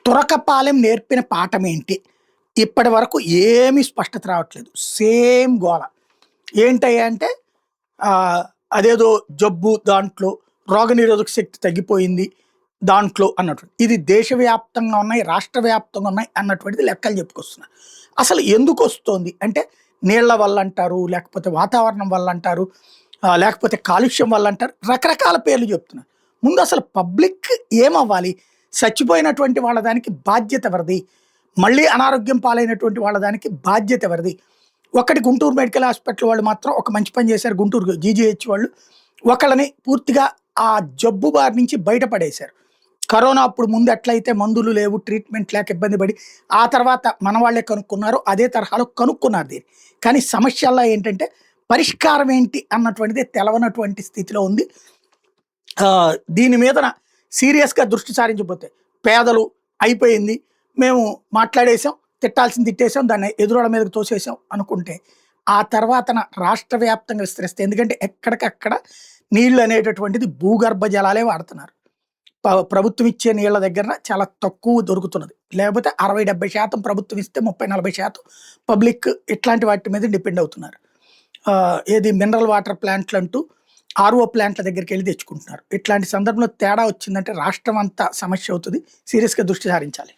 తురకపాలెం నేర్పిన పాఠమేంటి? ఇప్పటి వరకు ఏమీ స్పష్టత రావట్లేదు. సేమ్ గోల. ఏంటయ్యా అంటే అదేదో జబ్బు దాంట్లో, రోగనిరోధక శక్తి తగ్గిపోయింది దాంట్లో అన్నటువంటి. ఇది దేశవ్యాప్తంగా ఉన్నాయి, రాష్ట్ర వ్యాప్తంగా ఉన్నాయి అన్నటువంటిది లెక్కలు చెప్పుకొస్తున్నారు. అసలు ఎందుకొస్తోంది అంటే నీళ్ల వల్ల అంటారు, లేకపోతే వాతావరణం వల్ల అంటారు, లేకపోతే కాలుష్యం వల్ల అంటారు. రకరకాల పేర్లు చెప్తున్నారు. ముందు అసలు పబ్లిక్ ఏమవ్వాలి? చచ్చిపోయినటువంటి వాళ్ళ దానికి బాధ్యత ఎవరిది? మళ్ళీ అనారోగ్యం పాలైనటువంటి వాళ్ళ దానికి బాధ్యత ఎవరిది? ఒకటి గుంటూరు మెడికల్ హాస్పిటల్ వాళ్ళు మాత్రం ఒక మంచి పని చేశారు. గుంటూరు జీజీహెచ్ వాళ్ళు ఒకళ్ళని పూర్తిగా ఆ జబ్బు బారి నుంచి బయటపడేశారు. కరోనా అప్పుడు ముందు ఎట్లయితే మందులు లేవు, ట్రీట్మెంట్ లేక ఇబ్బంది పడి ఆ తర్వాత మన వాళ్ళే కనుక్కున్నారు, అదే తరహాలో కనుక్కున్నారు దీన్ని. కానీ సమస్యల్లో ఏంటంటే పరిష్కారం ఏంటి అన్నటువంటిది తెలవనటువంటి స్థితిలో ఉంది. దీని మీదన సీరియస్గా దృష్టి సారించకపోతే పేదలు అయిపోయింది, మేము మాట్లాడేసాం, తిట్టాల్సింది తిట్టేసాం, దాన్ని ఎదురోళ్ళ మీదకి తోసేసాం అనుకుంటే ఆ తర్వాతన రాష్ట్ర వ్యాప్తంగా విస్తరిస్తే, ఎందుకంటే ఎక్కడికక్కడ నీళ్లు అనేటటువంటిది భూగర్భ జలాలే వాడుతున్నారు. ప్రభుత్వం ఇచ్చే నీళ్ల దగ్గర చాలా తక్కువ దొరుకుతున్నది. లేకపోతే 60-70% ప్రభుత్వం ఇస్తే 30-40% పబ్లిక్ ఇట్లాంటి వాటి మీద డిపెండ్ అవుతున్నారు. ఏది మినరల్ వాటర్ ప్లాంట్లు అంటూ ఆర్ఓ ప్లాంట్ల దగ్గరికి వెళ్ళి తెచ్చుకుంటున్నారు. ఇట్లాంటి సందర్భంలో తేడా వచ్చిందంటే రాష్ట్రం అంతా సమస్య అవుతుంది. సీరియస్గా దృష్టి సారించాలి.